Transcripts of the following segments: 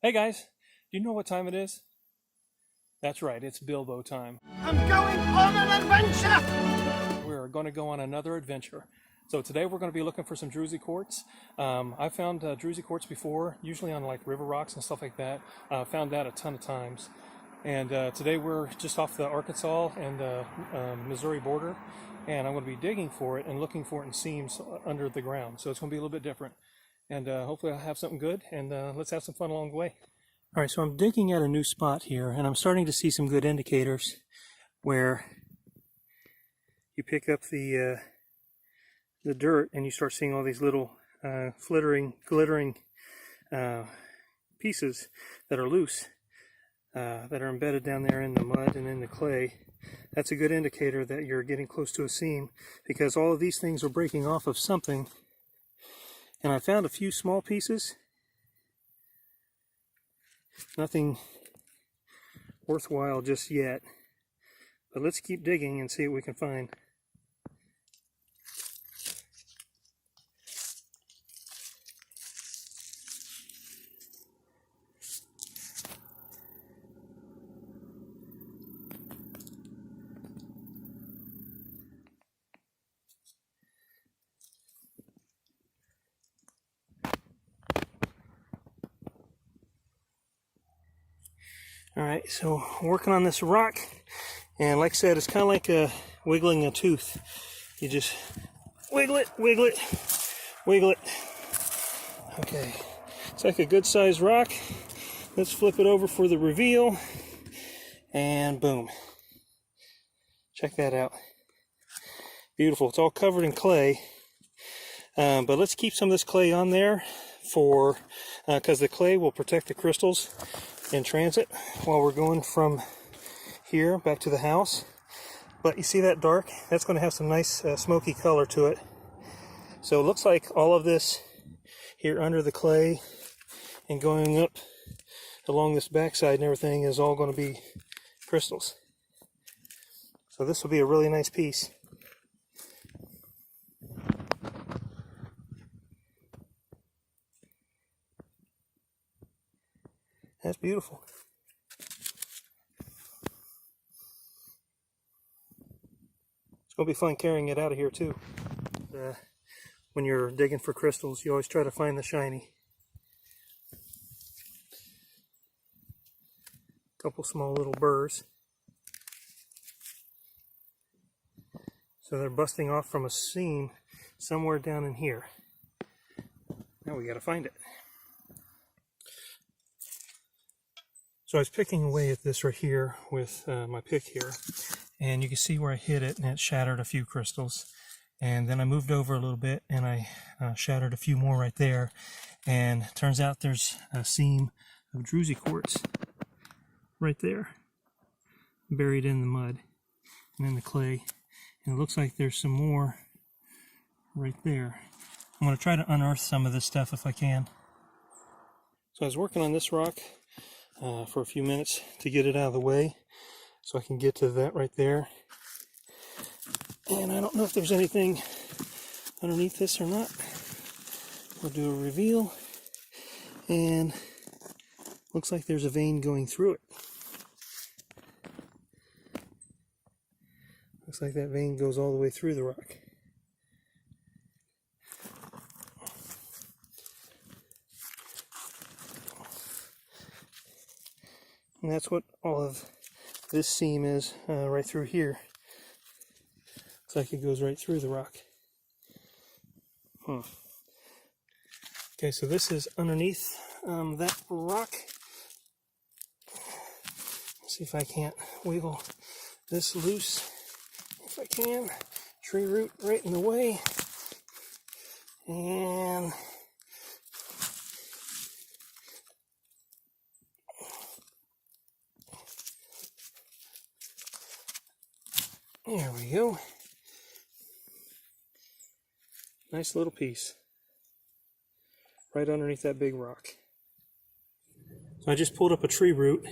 Hey guys, do you know what time it is? That's right, it's Bilbo time. I'm going on an adventure! We're going to go on another adventure. So today we're going to be looking for some Druzy Quartz. I've found Druzy Quartz before, usually on like river rocks and stuff like that. Found that a ton of times. And today we're just off the Arkansas and Missouri border, and I'm going to be digging for it and looking for it in seams under the ground. So it's going to be a little bit different. And hopefully I'll have something good, and let's have some fun along the way. All right, so I'm digging at a new spot here, and I'm starting to see some good indicators where you pick up the dirt and you start seeing all these little glittering pieces that are loose, that are embedded down there in the mud and in the clay. That's a good indicator that you're getting close to a seam, because all of these things are breaking off of something. And I found a few small pieces. Nothing worthwhile just yet, but let's keep digging and see what we can find. Alright, so working on this rock, and like I said, it's kind of like wiggling a tooth. You just wiggle it, wiggle it, wiggle it. Okay, it's like a good sized rock. Let's flip it over for the reveal, and boom. Check that out. Beautiful. It's all covered in clay, but let's keep some of this clay on there for because the clay will protect the crystals in transit while we're going from here back to the house. But you see that dark? That's going to have some nice smoky color to it. So it looks like all of this here under the clay and going up along this backside and everything is all going to be crystals. So this will be a really nice piece. That's beautiful. It's going to be fun carrying it out of here too. When you're digging for crystals, you always try to find the shiny. Couple small little burrs. So they're busting off from a seam somewhere down in here. Now we got to find it. So I was picking away at this right here with my pick here, and you can see where I hit it and it shattered a few crystals. And then I moved over a little bit and I shattered a few more right there. And it turns out there's a seam of Druzy Quartz right there, buried in the mud and in the clay. And it looks like there's some more right there. I'm going to try to unearth some of this stuff if I can. So I was working on this rock for a few minutes to get it out of the way so I can get to that right there. And I don't know if there's anything underneath this or not. We'll do a reveal, and looks like there's a vein going through it. Looks like that vein goes all the way through the rock. And that's what all of this seam is right through here. Looks like it goes right through the rock. Okay, so this is underneath that rock. Let's see if I can't wiggle this loose. If I can. Tree root right in the way. And there we go. Nice little piece. Right underneath that big rock. So I just pulled up a tree root,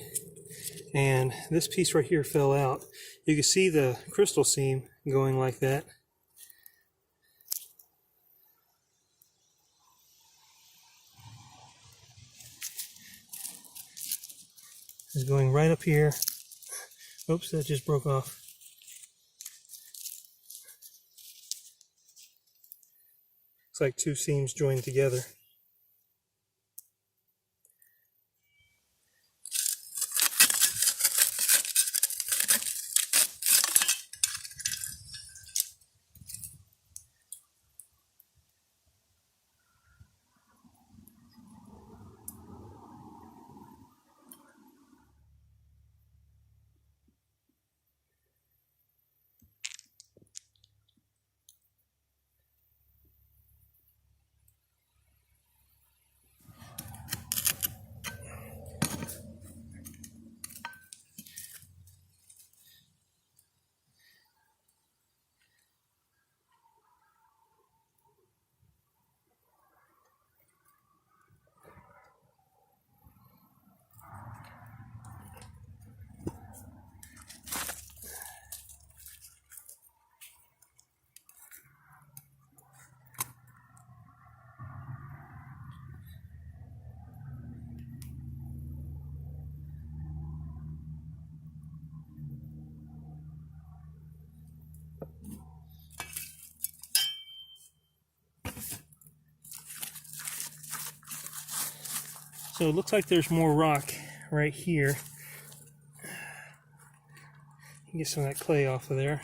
and this piece right here fell out. You can see the crystal seam going like that. is going right up here. Oops, that just broke off. It's like two seams joined together. So it looks like there's more rock right here. Get some of that clay off of there.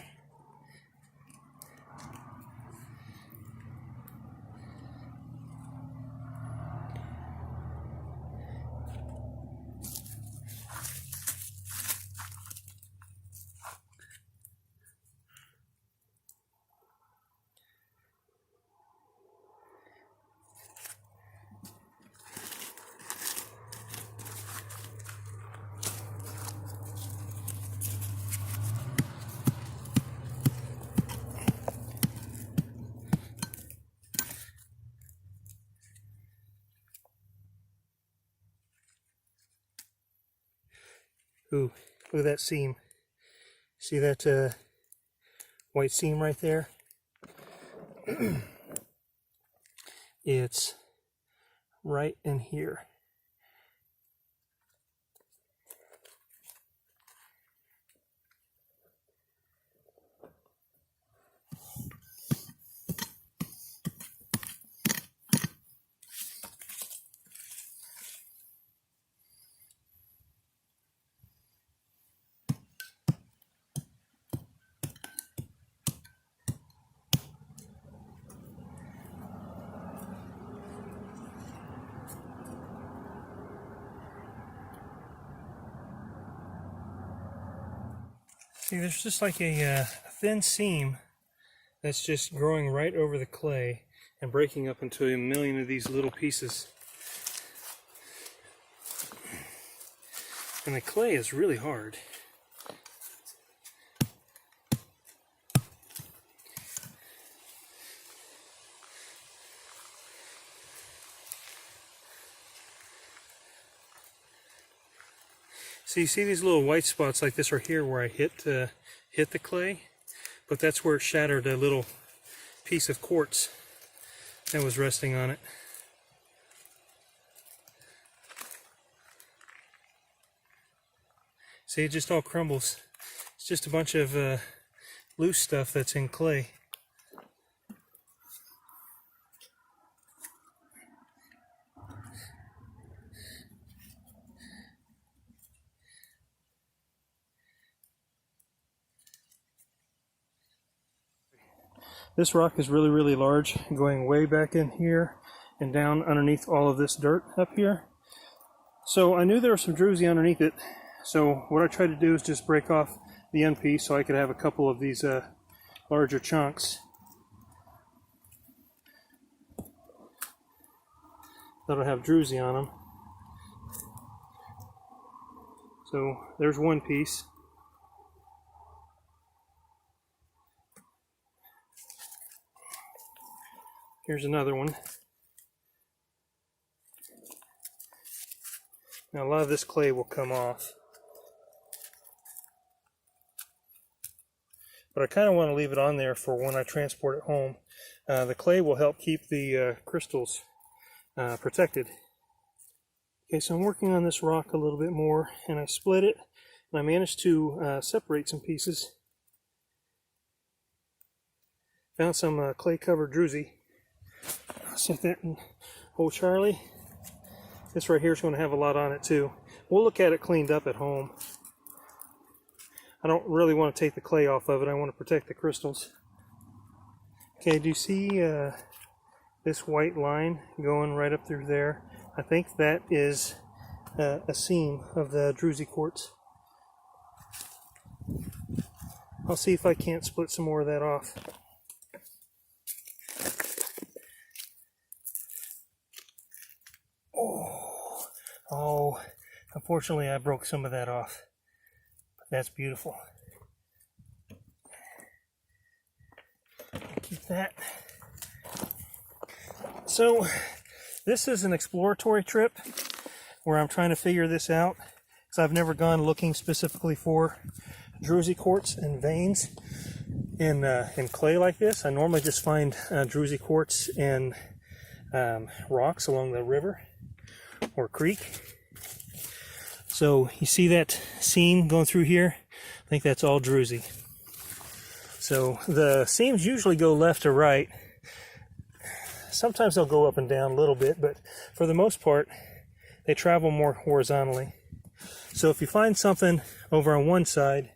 Ooh, look at that seam. See that white seam right there? It's right in here. See, there's just like a thin seam that's just growing right over the clay and breaking up into a million of these little pieces. And the clay is really hard. So you see these little white spots like this right here where I hit the clay, but that's where it shattered a little piece of quartz that was resting on it. See, it just all crumbles. It's just a bunch of loose stuff that's in clay. This rock is really, really large, going way back in here and down underneath all of this dirt up here. So I knew there was some druzy underneath it. So what I tried to do is just break off the end piece so I could have a couple of these larger chunks that'll have druzy on them. So there's one piece. Here's another one. Now a lot of this clay will come off, but I kind of want to leave it on there for when I transport it home. The clay will help keep the crystals protected. Okay, so I'm working on this rock a little bit more, and I split it, and I managed to separate some pieces. Found some clay-covered druzy. I'll set that in Old Charlie. This right here is going to have a lot on it too. We'll look at it cleaned up at home. I don't really want to take the clay off of it. I want to protect the crystals. Okay, do you see this white line going right up through there? I think that is a seam of the Druzy Quartz. I'll see if I can't split some more of that off. Oh, unfortunately I broke some of that off. But that's beautiful. Keep that. So, this is an exploratory trip where I'm trying to figure this out, because I've never gone looking specifically for Druzy quartz and veins in clay like this. I normally just find Druzy quartz in rocks along the river or creek. So you see that seam going through here? I think that's all Druzy. So the seams usually go left to right. Sometimes they'll go up and down a little bit, but for the most part, they travel more horizontally. So if you find something over on one side,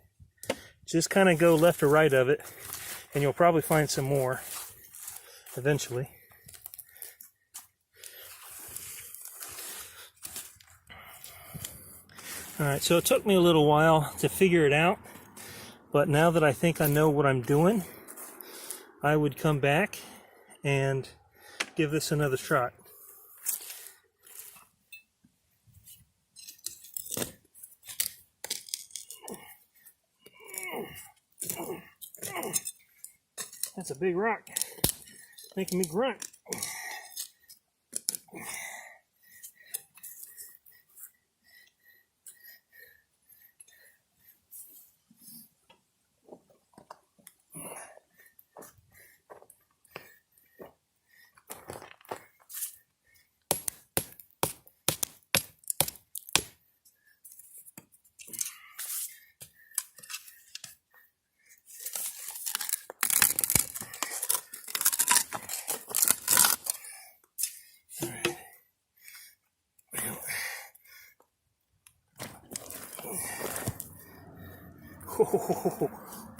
just kind of go left or right of it, and you'll probably find some more eventually. Alright, so it took me a little while to figure it out, but now that I think I know what I'm doing, I would come back and give this another shot. That's a big rock, making me grunt.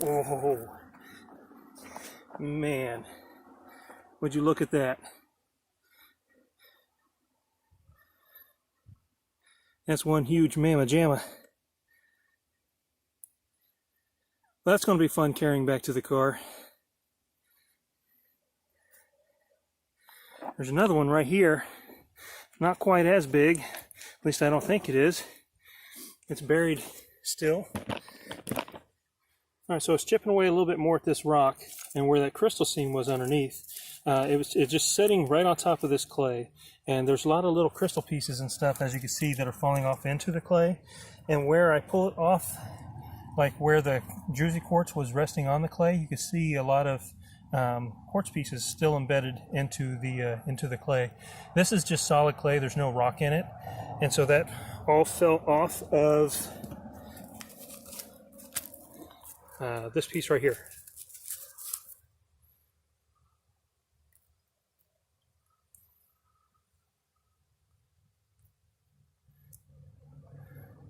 Oh, man, would you look at that? That's one huge mamma jamma. That's going to be fun carrying back to the car. There's another one right here, not quite as big, at least I don't think it is. It's buried still. Alright, so it's chipping away a little bit more at this rock, and where that crystal seam was underneath, it's just sitting right on top of this clay. And there's a lot of little crystal pieces and stuff, as you can see, that are falling off into the clay. And where I pull it off, like where the Druzy quartz was resting on the clay, you can see a lot of quartz pieces still embedded into the clay. This is just solid clay, there's no rock in it. And so that all fell off of this piece right here.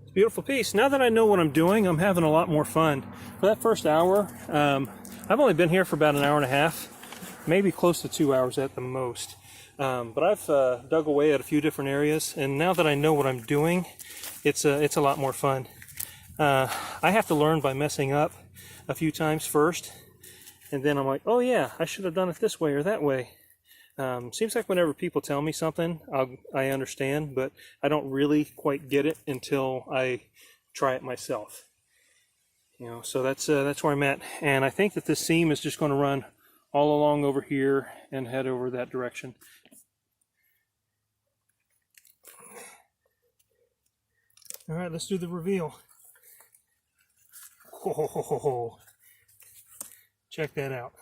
It's a beautiful piece. Now that I know what I'm doing, I'm having a lot more fun. For that first hour, I've only been here for about an hour and a half, maybe close to 2 hours at the most. But I've dug away at a few different areas, and now that I know what I'm doing, it's a lot more fun. I have to learn by messing up a few times first, and then I'm like, oh yeah, I should have done it this way or that way. Seems like whenever people tell me something, I understand, but I don't really quite get it until I try it myself. You know, so that's where I'm at, and I think that this seam is just going to run all along over here and head over that direction. All right, let's do the reveal. Oh, check that out.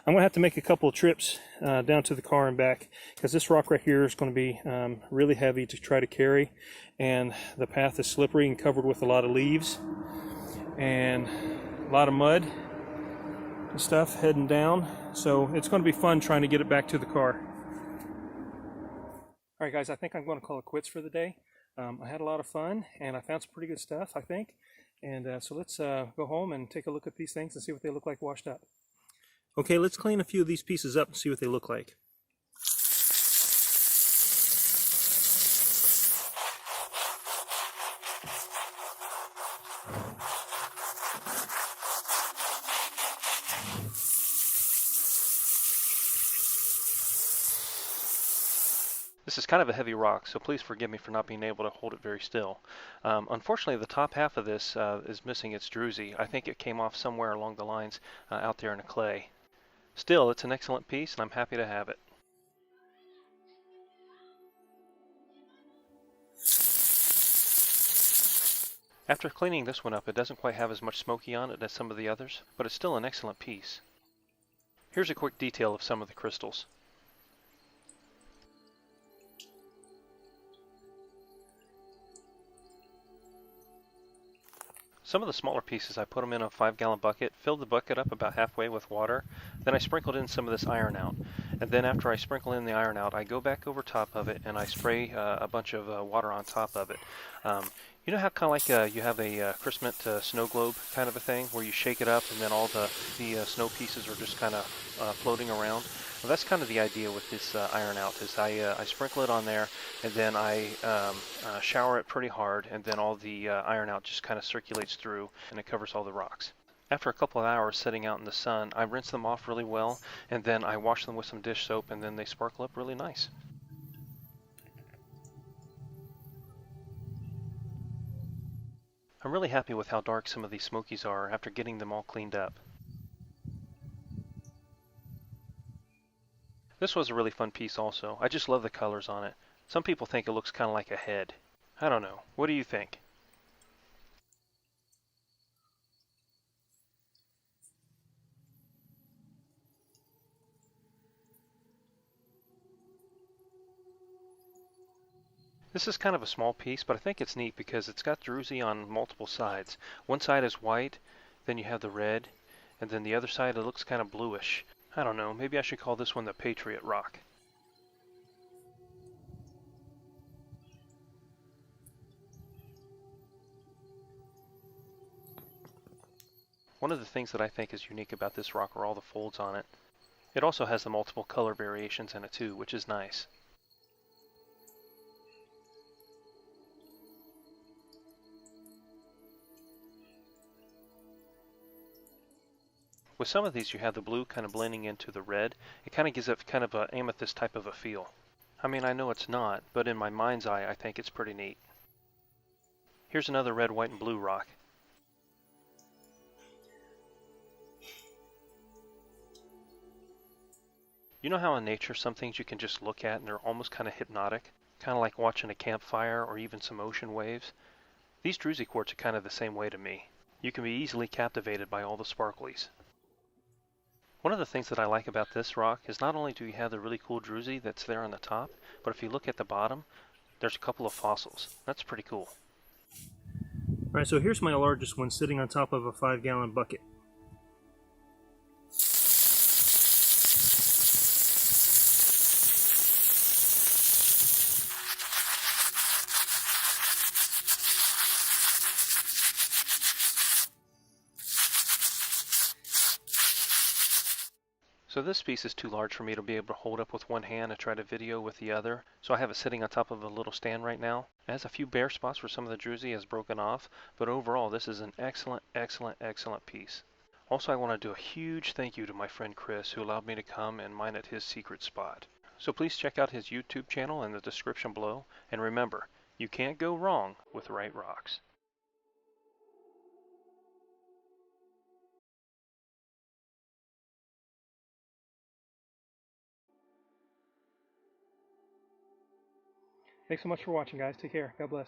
I'm going to have to make a couple of trips down to the car and back, because this rock right here is going to be really heavy to try to carry, and the path is slippery and covered with a lot of leaves and a lot of mud and stuff heading down. So it's going to be fun trying to get it back to the car. Alright guys, I think I'm going to call it quits for the day. I had a lot of fun and I found some pretty good stuff, I think. And so let's go home and take a look at these things and see what they look like washed up. Okay, let's clean a few of these pieces up and see what they look like. This is kind of a heavy rock, so please forgive me for not being able to hold it very still. Unfortunately, the top half of this is missing its druzy. I think it came off somewhere along the lines out there in the clay. Still, it's an excellent piece, and I'm happy to have it. After cleaning this one up, it doesn't quite have as much smoky on it as some of the others, but it's still an excellent piece. Here's a quick detail of some of the crystals. Some of the smaller pieces, I put them in a 5-gallon bucket, filled the bucket up about halfway with water, then I sprinkled in some of this iron out. And then after I sprinkle in the iron out, I go back over top of it and I spray a bunch of water on top of it. You know how kind of like you have a Christmas snow globe kind of a thing, where you shake it up and then all the snow pieces are just kind of floating around? Well, that's kind of the idea with this iron out, is I sprinkle it on there and then I shower it pretty hard, and then all the iron out just kind of circulates through and it covers all the rocks. After a couple of hours sitting out in the sun, I rinse them off really well, and then I wash them with some dish soap, and then they sparkle up really nice. I'm really happy with how dark some of these smokies are after getting them all cleaned up. This was a really fun piece also. I just love the colors on it. Some people think it looks kind of like a head. I don't know. What do you think? This is kind of a small piece, but I think it's neat because it's got druzy on multiple sides. One side is white, then you have the red, and then the other side it looks kind of bluish. I don't know, maybe I should call this one the Patriot Rock. One of the things that I think is unique about this rock are all the folds on it. It also has the multiple color variations in it too, which is nice. With some of these you have the blue kind of blending into the red. It kind of gives it kind of an amethyst type of a feel. I mean, I know it's not, but in my mind's eye I think it's pretty neat. Here's another red, white, and blue rock. You know how in nature some things you can just look at and they're almost kind of hypnotic? Kind of like watching a campfire or even some ocean waves? These Druzy Quartz are kind of the same way to me. You can be easily captivated by all the sparklies. One of the things that I like about this rock is not only do you have the really cool druzy that's there on the top, but if you look at the bottom, there's a couple of fossils. That's pretty cool. Alright, so here's my largest one sitting on top of a 5-gallon bucket. So this piece is too large for me to be able to hold up with one hand and try to video with the other, so I have it sitting on top of a little stand right now. It has a few bare spots where some of the druzy has broken off, but overall this is an excellent, excellent, excellent piece. Also, I want to do a huge thank you to my friend Chris, who allowed me to come and mine at his secret spot. So please check out his YouTube channel in the description below, and remember, you can't go wrong with right rocks. Thanks so much for watching, guys. Take care. God bless.